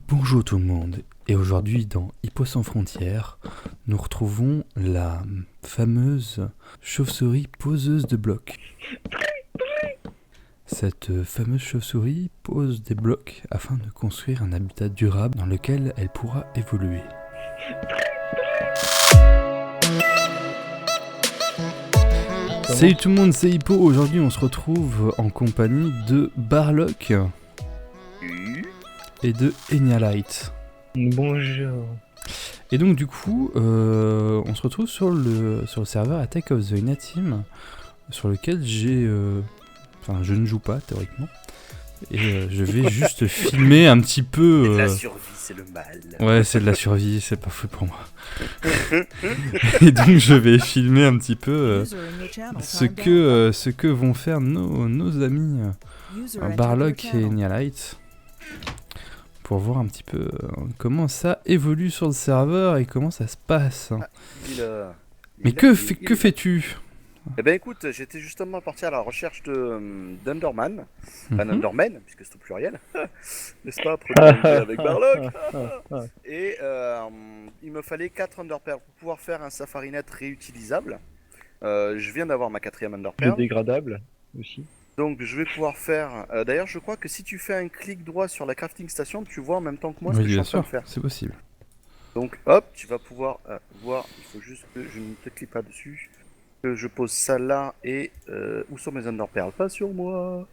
Bonjour tout le monde, et aujourd'hui dans Hippo sans frontières, nous retrouvons la fameuse chauve-souris poseuse de blocs. Cette fameuse chauve-souris pose des blocs afin de construire un habitat durable dans lequel elle pourra évoluer. Salut tout le monde, c'est Hippo. Aujourd'hui on se retrouve en compagnie de Barlock et de Enialite. Bonjour. Et donc du coup, on se retrouve sur le serveur Attack of the Inner Team, sur lequel je ne joue pas théoriquement, et je vais juste filmer un petit peu. La survie, c'est le mal. Ouais, c'est de la survie, c'est pas fou pour moi. Et donc je vais filmer un petit peu ce que vont faire nos amis Barlock et Enialite, pour voir un petit peu comment ça évolue sur le serveur et comment ça se passe. Mais que fais-tu ? Eh ben écoute, j'étais justement parti à la recherche d'Underman, enfin Underman, puisque c'est au pluriel, n'est-ce pas, avec Barlock. Et il me fallait 4 Underpearls pour pouvoir faire un Safari Net réutilisable. Je viens d'avoir ma 4ème Underpearl. Dégradable aussi. Donc je vais pouvoir faire... D'ailleurs je crois que si tu fais un clic droit sur la crafting station, tu vois en même temps que moi ce que je suis en train de faire. C'est possible. Donc hop, tu vas pouvoir voir, il faut juste que je ne te clique pas dessus, que je pose ça là et... où sont mes Underpearls? Pas sur moi.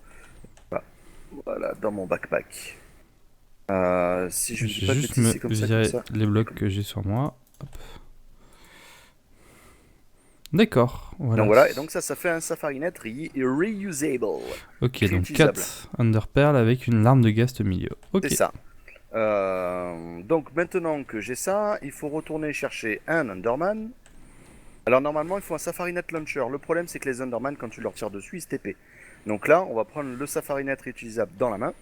Voilà, dans mon backpack. Si je ne dis pas de bêtises, c'est comme ça. Les blocs que j'ai sur moi. Hop. D'accord. Voilà. Donc voilà, et donc ça fait un Safari Net reusable. Ok, donc 4 Underpearls avec une larme de gast au milieu. Ok. C'est ça. Donc maintenant que j'ai ça, il faut retourner chercher un Underman. Alors normalement il faut un Safari Net Launcher. Le problème c'est que les Underman, quand tu leur tires dessus, ils se TP. Donc là on va prendre le Safari Net réutilisable dans la main.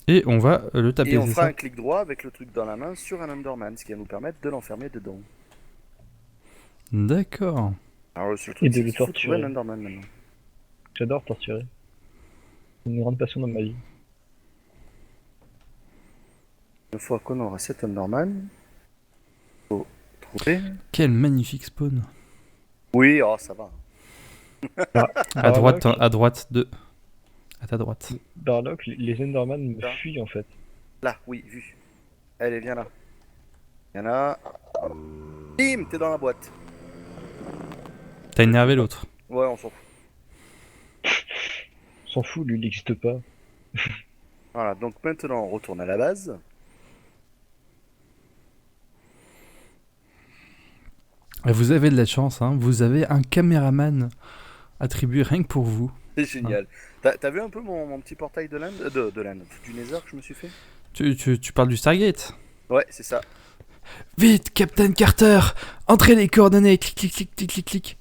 Et on va le taper. Et on fera un clic droit avec le truc dans la main sur un Underman, ce qui va nous permettre de l'enfermer dedans. D'accord. Alors le seul truc c'est qu'il faut trouver un Underman maintenant. J'adore torturer. C'est une grande passion dans ma vie. Une fois qu'on aura cet Underman, faut trouver... Quel magnifique spawn. Oui, oh ça va. À droite de... À ta droite. Barlock, les Enderman me fuient en fait. Là, oui, vu. Allez, viens là. Viens là. Bim, t'es dans la boîte. T'as énervé l'autre. Ouais, on s'en fout. On s'en fout, lui il n'existe pas. Voilà, donc maintenant on retourne à la base. Vous avez de la chance, hein. Vous avez un caméraman attribué rien que pour vous. C'est génial. T'as vu un peu mon petit portail de l'Inde, du Nether que je me suis fait? Tu parles du Stargate? Ouais, c'est ça. Vite, Captain Carter, entrez les coordonnées, clic, clic, clic, clic, clic, clic.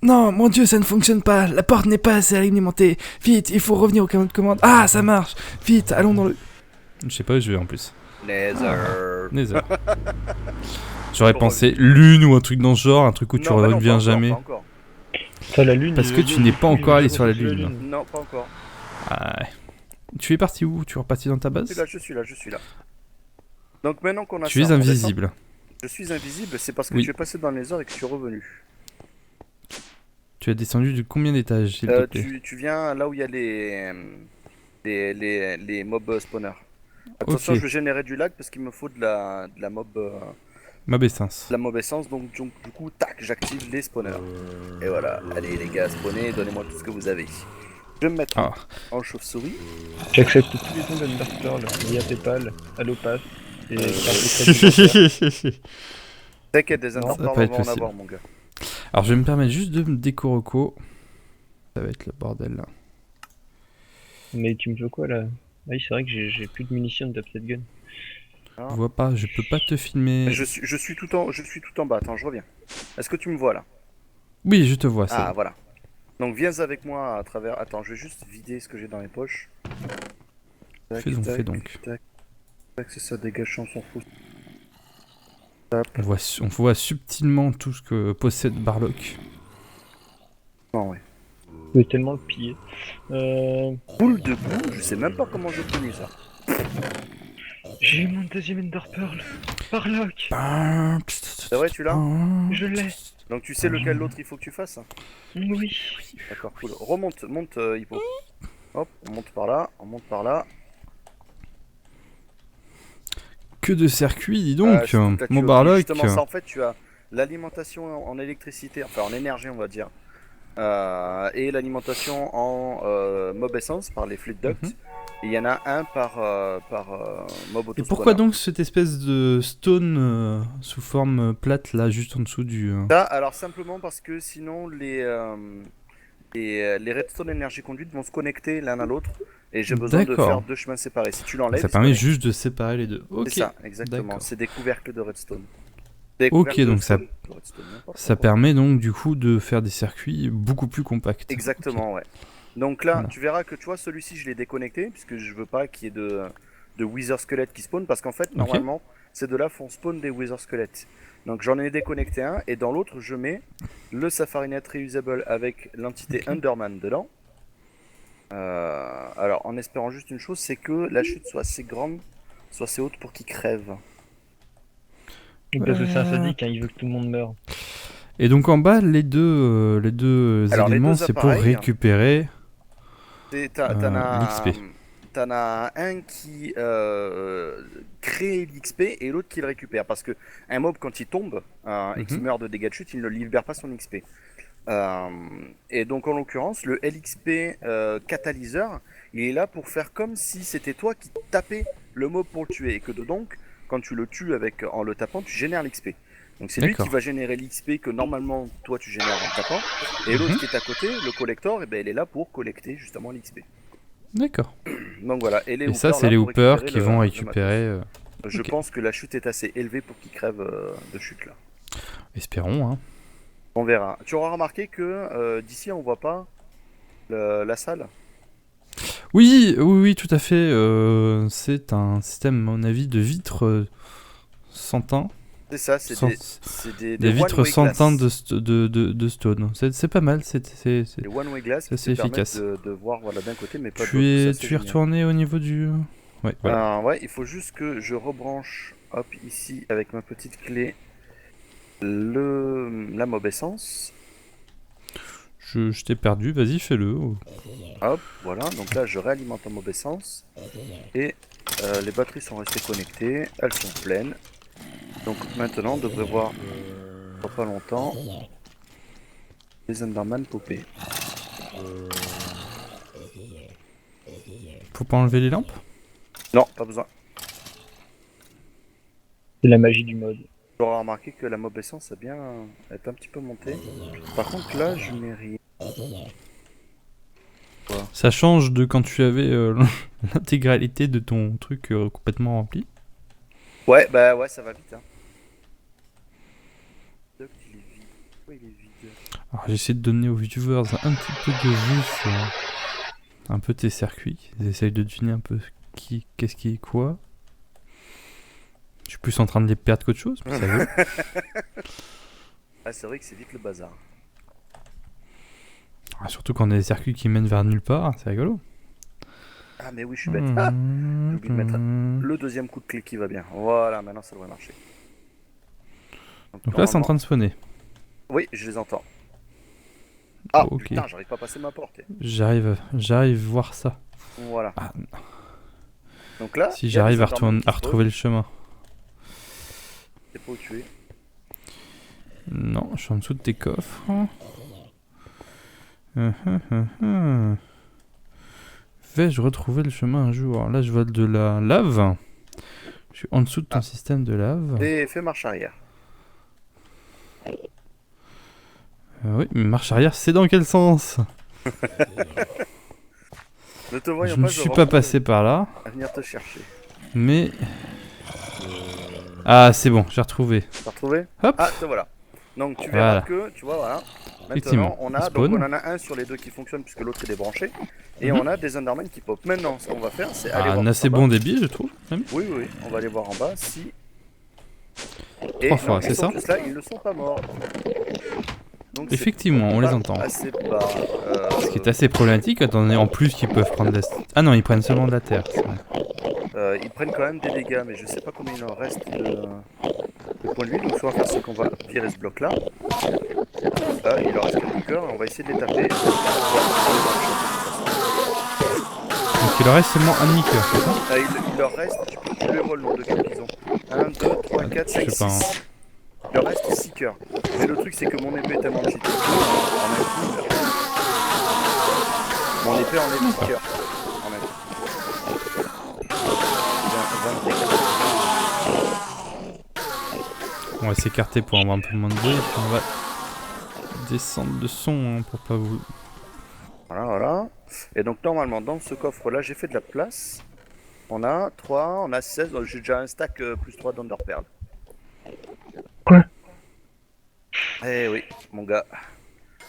Non, mon dieu, ça ne fonctionne pas, la porte n'est pas assez alimentée. Vite, il faut revenir au canot de commande. Ah, ça marche. Vite, allons dans le... Je sais pas où je vais en plus. Nether. J'aurais pensé lune ou un truc dans ce genre, un truc où tu reviens jamais. Pas encore. Ça, la lune. Parce que tu n'es pas encore allé sur la lune. Non, pas encore. Ah, tu es parti où? Tu es reparti dans ta base? Je suis là. Donc maintenant qu'on a tu es invisible. Je suis invisible, c'est parce que oui. tu es passé dans les heures et que tu es revenu. Tu as descendu de combien d'étages, s'il te plaît? Tu viens là où il y a les mobs spawners. Attention, je vais générer du lag parce qu'il me faut de la mob... Mob essence. La mob essence, donc du coup, tac, j'active les spawners. Et voilà, allez les gars, spawnez, donnez-moi tout ce que vous avez. Je vais me mettre en chauve-souris. J'accepte tous les dons d'Underpearl via Paypal, Allopass et T'inquiète, des Underpearl, on va en avoir, mon gars. Alors je vais me permettre juste de me déco-reco. Ça va être le bordel là. Mais tu me veux quoi là? Oui, c'est vrai que j'ai plus de munitions de Upset Gun. Je vois pas, je peux pas te filmer. Je suis tout en bas, attends, je reviens. Est-ce que tu me vois là? Oui, je te vois, ça. Ah, voilà. Donc viens avec moi à travers... Attends, je vais juste vider ce que j'ai dans les poches. Fais donc. C'est ça, dégage, on s'en fout. On voit subtilement tout ce que possède Barlock. Non, ouais. Je vais tellement le piller. Boule de boue, je sais même pas comment j'ai obtenu ça. J'ai eu mon deuxième Ender Pearl. Barlock. C'est vrai, tu l'as? Je l'ai. Donc tu sais lequel l'autre il faut que tu fasses? Oui. D'accord, cool. Remonte, monte, Hippo. Hop, on monte par là, on monte par là. Que de circuits, dis donc, Surtout que là, tu mon as Barlock. justement ça, en fait, tu as l'alimentation en électricité, enfin en énergie, on va dire, et l'alimentation en mob essence par les fluid ducts. Mhm. Et il y en a un par mob Et autospawner. pourquoi donc cette espèce de stone sous forme plate là, juste en dessous du... Ça, alors simplement parce que sinon les redstone énergie conduite vont se connecter l'un à l'autre et j'ai besoin de D'accord. faire deux chemins séparés. Si tu l'enlèves, Ça ils se permet connectent. juste de séparer les deux. Ok, C'est ça, exactement. d'accord. C'est des couvercles de redstone. Des Ok, couvercles de donc ça- stone, de redstone, n'importe Ça quoi. permet donc du coup de faire des circuits beaucoup plus compacts. Exactement, ouais. Donc là, Voilà. tu verras que tu vois, celui-ci, je l'ai déconnecté, puisque je veux pas qu'il y ait de Wither Squelette qui spawn, parce qu'en fait, normalement, ces deux-là font spawn des Wither Squelettes. Donc j'en ai déconnecté un, et dans l'autre, je mets le Safari Net Reusable avec l'entité Ok. Underman dedans. Alors, en espérant juste une chose, c'est que la chute soit assez grande, soit assez haute pour qu'il crève. Parce que c'est un sadique, hein, il veut que tout le monde meure. Et donc en bas, les deux Alors, les éléments, deux c'est pour appareils, récupérer T'en l'XP. as un qui crée l'XP et l'autre qui le récupère. Parce que un mob, quand il tombe et qu'il Mhm. meurt de dégâts de chute, il ne libère pas son XP. Et donc, en l'occurrence, le LXP catalyseur, il est là pour faire comme si c'était toi qui tapais le mob pour le tuer. Et que donc, quand tu le tues en le tapant, tu génères l'XP. Donc, c'est lui D'accord. qui va générer l'XP que normalement, toi, tu génères en le tapant. Et l'autre qui est à côté, le collector, eh ben, il est là pour collecter justement l'XP. D'accord. Donc voilà, et les Et ça, hoopers, c'est là, les pour hoopers récupérer qui le vont matos. récupérer... Je ok. pense que la chute est assez élevée pour qu'ils crèvent de chute là. Espérons, hein. On verra. Tu auras remarqué que d'ici on voit pas la salle. Oui, oui, oui, tout à fait. C'est un système, à mon avis, de vitres sans teint. C'est ça, c'est Sans- des Des vitres one-way sans glass. teint de stone. C'est pas mal. Des one-way glass qui c'est te permettent efficace. de voir voilà, d'un côté mais pas de Tu l'autre. es, Ça, c'est tu es génial. retourné au niveau du... Ouais, voilà. Ouais, il faut juste que je rebranche hop ici avec ma petite clé la mob essence. Je t'ai perdu, vas-y, fais-le. Hop, voilà, donc là je réalimente en mob essence et les batteries sont restées connectées, elles sont pleines. Donc maintenant on devrait voir dans pas longtemps les Enderman popper. Faut pas enlever les lampes? Non, pas besoin. C'est la magie du mode. Tu auras remarqué que la mob essence est un petit peu montée. Par contre là je n'ai rien. Ça change de quand tu avais l'intégralité de ton truc complètement rempli. Ouais, bah ouais, ça va vite. Hein. Il est vide. Pourquoi il est vide? Alors j'essaie de donner aux viewers un petit peu de vue sur un peu tes circuits. Ils essayent de deviner un peu qu'est-ce qui est quoi. Je suis plus en train de les perdre qu'autre chose, mais ça veut. Ah, c'est vrai que c'est vite le bazar. Ah, surtout quand on a des circuits qui mènent vers nulle part, c'est rigolo. Ah, mais oui, je suis bête. Ah, j'ai oublié de mettre le deuxième coup de clé qui va bien. Voilà, maintenant ça devrait marcher. Donc là, c'est en train de spawner. Oui, je les entends. Ah, Ok. putain, j'arrive pas à passer ma porte. J'arrive voir ça. Voilà. Ah, Donc là, si il y a j'arrive des à Enderman qui retrouver le chemin. Je sais pas où tu es. Non, je suis en dessous de tes coffres. Vais-je retrouver le chemin un jour? Là, je vois de la lave. Je suis en dessous de ton système de lave. Et fais marche arrière. Oui, mais marche arrière, c'est dans quel sens? Ne te voyons Je ne pas, suis pas passé par là, à venir te chercher. mais... Ah, c'est bon, j'ai retrouvé. T'as retrouvé? Hop. Ah, te voilà. Donc tu verras Voilà. que, tu vois, voilà. Effectivement, Maintenant, il spawn. on en a un sur les deux qui fonctionne puisque l'autre est débranché. Et Mhm. on a des Endermen qui pop. Maintenant, ce qu'on va faire, c'est aller Ah, voir un assez en bas. bon débit, je trouve. Même. Oui, oui, on va aller voir en bas si. Et Trois fois, non, c'est ils sont ça tous là, ils ne sont pas morts. Donc, Effectivement, on les pas entend. assez bas. Ce qui est assez problématique, étant donné en plus qu'ils peuvent prendre de la... Ah non, ils prennent seulement de la terre. C'est vrai. Ils prennent quand même des dégâts, mais je sais pas combien il leur reste de points de vie. Donc, ce qu'on va faire, c'est qu'on va virer ce bloc-là. Là, il leur reste quelques cœurs, et on va essayer de les taper. Donc il leur reste seulement un demi-cœur, c'est ça? Il leur reste, tu les vois le nombre de cœurs qu'ils ont. 1, 2, 3, 4, 5, Je sais pas, 6. Il leur reste 6 cœurs. Mais le truc, c'est que mon épée est tellement cheatée que en même coup, mon épée en est 10 cœurs. En même On va s'écarter pour avoir un peu moins de bruit, et puis on va descendre le son hein, pour pas vous... Voilà, voilà. Et donc normalement dans ce coffre là j'ai fait de la place. On a 3, on a 16, donc j'ai déjà un stack plus 3 d'Underpearl. Quoi? Eh oui, mon gars.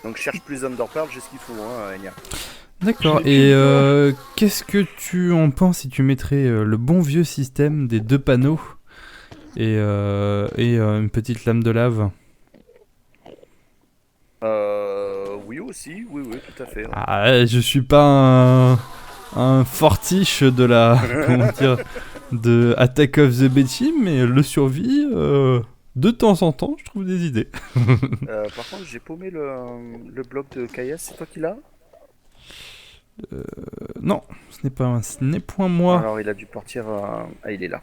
Donc je cherche plus d'Underpearl, j'ai ce qu'il faut, hein, Enya. D'accord, et qu'est-ce que tu en penses si tu mettrais le bon vieux système des 2 panneaux et une petite lame de lave? Oui aussi, oui, tout à fait. Ouais. Ah, je suis pas un fortiche de la... comment dire... de Attack of the B-Team, mais le survie... de temps en temps, je trouve des idées. Par contre, j'ai paumé le bloc de Kayas, c'est toi qui l'as? Non, ce n'est point moi. Alors il a dû partir... Ah, il est là.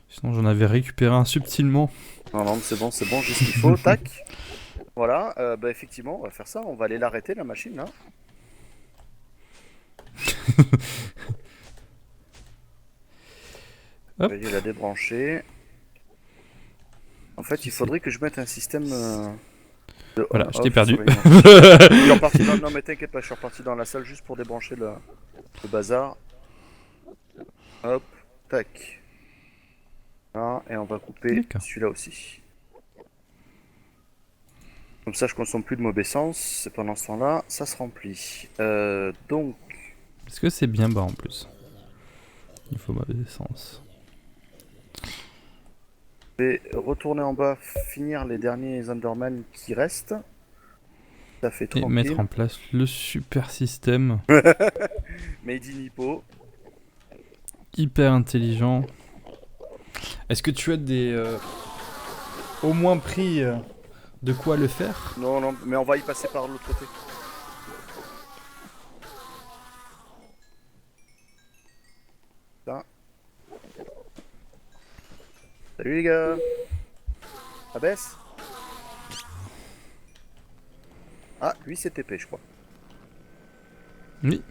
Sinon, j'en avais récupéré un subtilement. Non, non, c'est bon, j'ai ce qu'il faut, tac. Voilà, bah effectivement, on va faire ça, on va aller l'arrêter la machine là. Hop. Je vais la débrancher. En fait, il faudrait que je mette un système de Voilà, je t'ai on-off perdu. sur les- Je suis reparti non mais t'inquiète pas, je suis reparti dans la salle juste pour débrancher le bazar. Hop, tac. Voilà, et on va couper D'accord. celui-là aussi. Comme ça, je consomme plus de mauvais sens. Et pendant ce temps-là, ça se remplit. Donc, Est-ce que c'est bien bas en plus? Il faut mauvais sens. je vais retourner en bas, finir les derniers Enderman qui restent. Ça fait Et tranquille. mettre en place le super système. Made in Hippo. Hyper intelligent. Est-ce que tu as des... au moins pris de quoi le faire? Non, non, mais on va y passer par l'autre côté. Ça. Salut les gars. Ça baisse? Ah, lui c'est TP, je crois. Oui.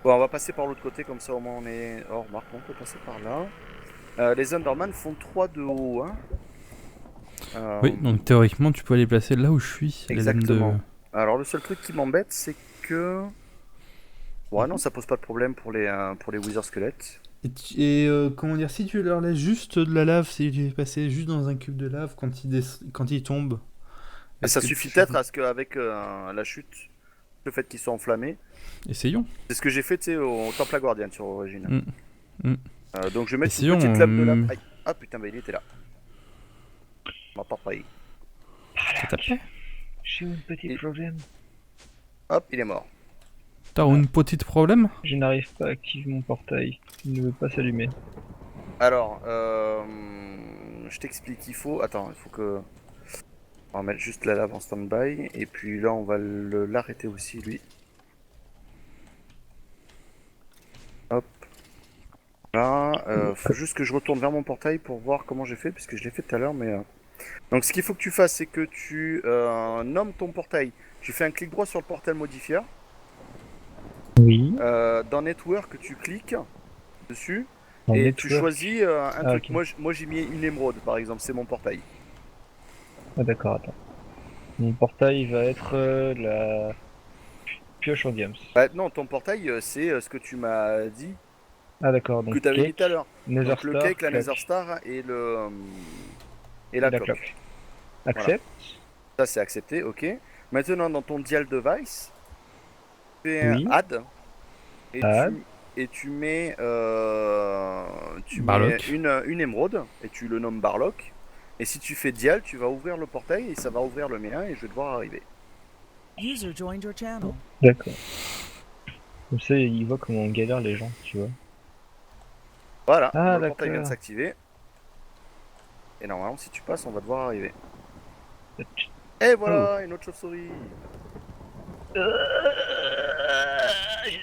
Bon, on va passer par l'autre côté, comme ça au moins on est... Oh, remarque, on peut passer par là. Les Enderman font 3 de haut, hein. Oui, donc théoriquement, tu peux aller placer là où je suis. les lames Exactement. Alors le seul truc qui m'embête, c'est que... Ouais, non, ça pose pas de problème pour les Wither squelettes. Et comment dire, si tu leur laisses juste de la lave, si tu es passé juste dans un cube de lave quand ils tombent. Et ça suffit peut-être à ce qu'avec la chute, le fait qu'ils soient enflammés. Essayons. C'est ce que j'ai fait, tu sais, au Temple Guardian sur Origin. Donc je vais mettre Essayons, une petite lame de lave. Aïe. Ah putain, bah il était là. On m'a pas failli. Ça t'a fait? J'ai un petit problème. Hop, il est mort. T'as un petit problème? Je n'arrive pas à activer mon portail. Il ne veut pas s'allumer. Alors, je t'explique, il faut... Attends, il faut que... On va mettre juste la lave en stand-by, et puis là on va l'arrêter aussi, lui. Hop. Là, faut juste que je retourne vers mon portail pour voir comment j'ai fait, puisque je l'ai fait tout à l'heure, mais... Donc ce qu'il faut que tu fasses, c'est que tu nommes ton portail. Tu fais un clic droit sur le portail modifier. Oui. Dans Network, tu cliques dessus, Dans et Network. tu choisis un truc. Ok. Moi j'ai mis une émeraude, par exemple, c'est mon portail. Ah d'accord, attends. Mon portail va être la pioche en diams. Bah, non, ton portail, c'est ce que tu m'as dit, Ah d'accord, donc que tu avais dit tout à l'heure. Nether Donc le Star, cake, la clock. Nether Star et la cloque. clock. Accept. Ça c'est accepté, ok. Maintenant dans ton dial device, tu fais Oui. un add et Add. tu mets, Barlock. une émeraude et tu le nommes Barlock. Et si tu fais dial, tu vas ouvrir le portail et ça va ouvrir le mien et je vais devoir arriver. User joined your channel. D'accord. Comme ça, il voit comment on galère les gens, tu vois. Voilà, Ah, le portail vient de d'accord. s'activer. Et normalement, si tu passes, on va devoir arriver. Et voilà, une autre chauve-souris. J'ai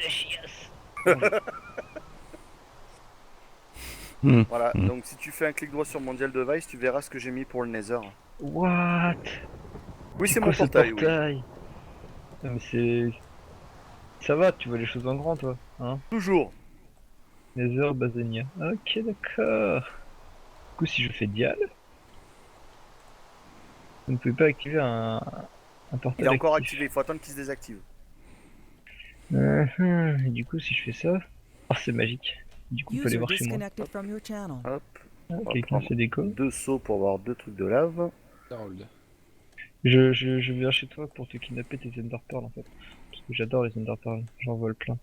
la chiasse. Voilà, donc si tu fais un clic droit sur Mondial Device, tu verras ce que j'ai mis pour le Nether. What? Oui, c'est quoi mon ce portail, oui. Non, mais c'est... Ça va, tu vois les choses en grand, toi, hein? Toujours. Nether, Basenia. Ok, d'accord. Du coup, si je fais dial, vous ne pouvez pas activer un portail Il est encore actif. activé, il faut attendre qu'il se désactive. Et du coup, si je fais ça... Oh, c'est magique. Du coup, on peut aller User voir chez moi. disconnected from your channel. Hop, Ah, on va quelqu'un prendre fait déco. 2 seaux pour avoir 2 trucs de lave. Harold. Je viens chez toi pour te kidnapper tes Ender Pearls, en fait. Parce que j'adore les Ender Pearls, j'en vole plein.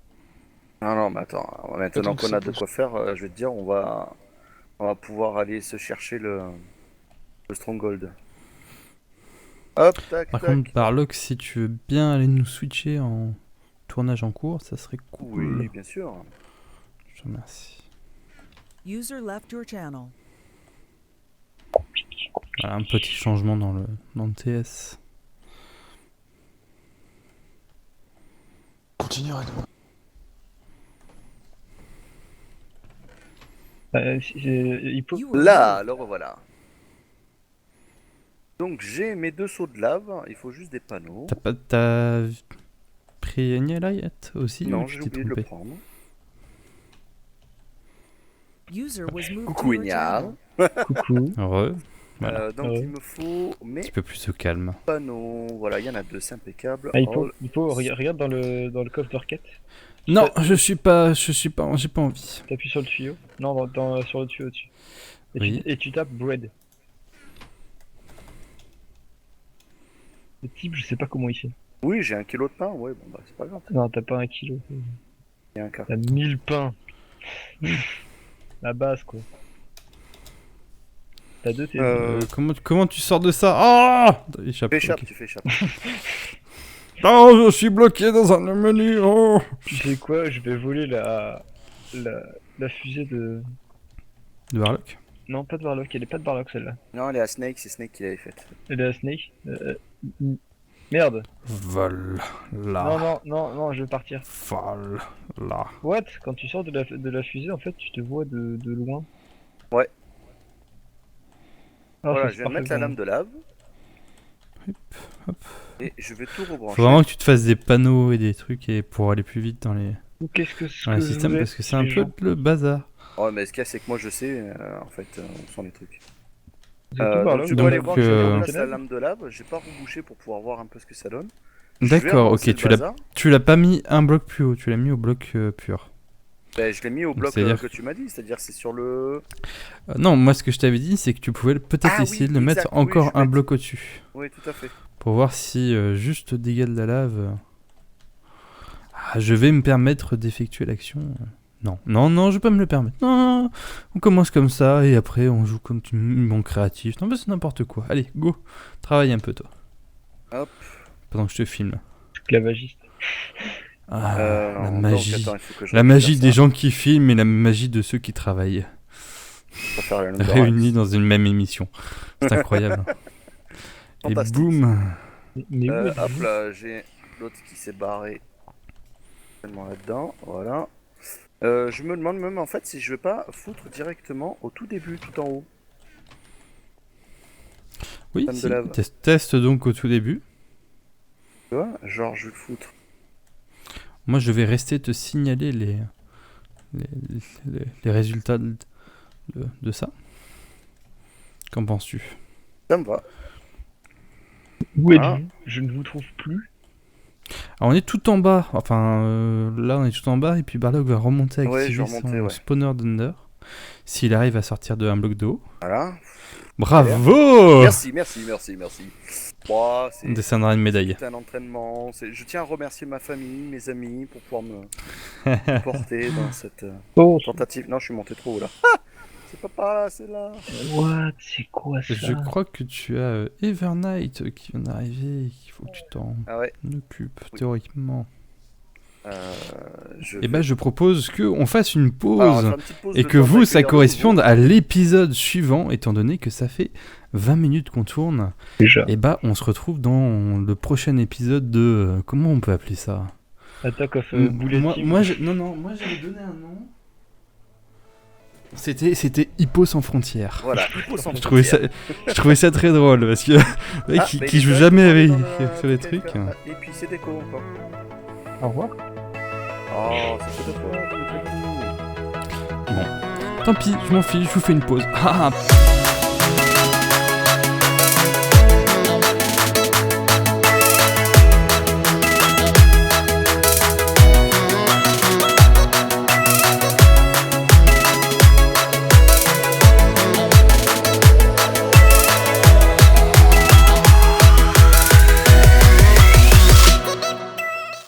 Non, non, mais attends, maintenant Attends que qu'on ça a de pousse. quoi faire, je vais te dire, on va pouvoir aller se chercher le Stronghold. Hop, tac, Par tac. contre, Barlock, si tu veux bien aller nous switcher en tournage en cours, ça serait cool. Oui, bien sûr. Je te remercie. User left your channel. Voilà, un petit changement dans le TS. Continue, Red. Il peut... You were Là, moved. le revoilà. Donc j'ai mes 2 seaux de lave, il faut juste des panneaux. T'as pris Nialayet aussi Non, ou tu j'ai t'es oublié de le trompé? prendre. User was moved Coucou to your Ignare. channel. Coucou. Heureux. Voilà. Donc Ouais. il me faut Un mes petit peu plus au calme. panneaux. Voilà, il y en a 2, c'est impeccable. Ah, Oh, regarde dans le coffre de requête. Non, j'ai pas envie. T'appuies sur le tuyau. Non, sur le tuyau au-dessus. Et, Oui. et tu tapes bread. Le type, je sais pas comment il fait. oui, j'ai 1 kilo de pain, ouais, bon bah c'est pas grave, Non, t'as pas 1 kilo. il y a un quart. T'as 1000 pains. La base, quoi. T'as 2 Comment tu sors de ça? Ah! Échappe. Tu fais échappe, ok. tu fais échappe. Oh, je suis bloqué dans un menu. Oh. Tu sais quoi, je vais voler la fusée de... De Barlock? Non, pas de Warlock, elle est pas de Warlock celle-là. Non, elle est à Snake, c'est Snake qui l'avait faite. Elle est à Snake. Merde. Vol. Non, Là. non, je vais partir. Vol. Là. What? Quand tu sors de la fusée, en fait, tu te vois de loin. Ouais. Ah, Voilà, ça, je c'est vais mettre parfait la pour lame de lave. Hop. Et je vais tout rebrancher. Faut vraiment que tu te fasses des panneaux et des trucs et pour aller plus vite dans les, moi. Qu'est-ce que dans les systèmes parce que c'est un peu le bazar. Oh, mais ce qu'il y a, c'est que moi je sais, en fait, où sont les trucs. C'est tout Donc Warlock. tu donc, dois aller voir, je euh, replace la lame de lave. J'ai pas rebouché pour pouvoir voir un peu ce que ça donne. Je vais D'accord, relancer ok, le bazar. tu l'as pas mis un bloc plus haut, tu l'as mis au bloc pur. Ben, je l'ai mis au Donc, bloc c'est-à-dire que tu m'as dit, c'est-à-dire c'est sur le. Non, moi ce que je t'avais dit, c'est que tu pouvais peut-être Ah oui, essayer de le mettre exact, oui, encore je vais un mettre- bloc au-dessus. Oui, tout à fait. Pour voir si juste dégâts de la lave. Je vais me permettre d'effectuer l'action. Non, je vais pas me le permettre. Non, on commence comme ça et après on joue comme mon créatif. Non, mais c'est n'importe quoi. Allez, go, travaille un peu toi. Hop. Pendant que je te filme. Esclavagiste. La Donc, magie. attends, il faut que je La récupère magie ça. des gens qui filment et la magie de ceux qui travaillent. Je vais faire la lame de Réunis Rax. dans une même émission. C'est incroyable. Et Fantastique. boum. Mais où Hop êtes-vous? là, j'ai l'autre qui s'est barré tellement là-dedans, voilà. Je me demande même en fait si je vais pas foutre directement au tout début, tout en haut. Oui, Femme de si. lave. Teste donc au tout début. Tu vois, genre je vais le foutre. Moi, je vais rester te signaler les résultats de ça. Qu'en penses-tu? Ça me va. Où Ah. êtes-vous? Je ne vous trouve plus. Alors, on est tout en bas. Enfin, là, on est tout en bas. Et puis Barlock va remonter à Ouais, activer je vais remonter, son ouais. spawner d'Under. S'il arrive à sortir de un bloc de haut. Voilà. Bravo! Merci. Bon, On descendra une médaille. c'est un entraînement. Je tiens à remercier ma famille, mes amis pour pouvoir me porter dans cette Oh, tentative. Non, je suis monté trop haut là. C'est pas par là, c'est là. What? C'est quoi ça? Je crois que tu as Evernight qui vient d'arriver et qu'il faut que tu t'en Ah ouais. occupes, Oui. théoriquement. Je Et bah je propose qu'on fasse une pause Alors, on va faire une petite pause, et le que temps vous, ça d'accueillir corresponde le à l'épisode suivant, étant donné que ça fait 20 minutes qu'on tourne. Déjà. Et bah on se retrouve dans le prochain épisode de... comment on peut appeler ça? Attack of Bullet moi, Team. moi, moi j'avais donné un nom. C'était Hippo sans frontières. Voilà, Hippo sans Je trouvais ça très drôle parce que mec, Ah, qui mais qui il joue est jamais dans avec le- sur les dans trucs. Ah, et puis c'est déco encore. Au revoir. Oh, ça fait 2 fois, c'est très cool. Tant pis, je m'en fiche, je vous fais une pause. Ah,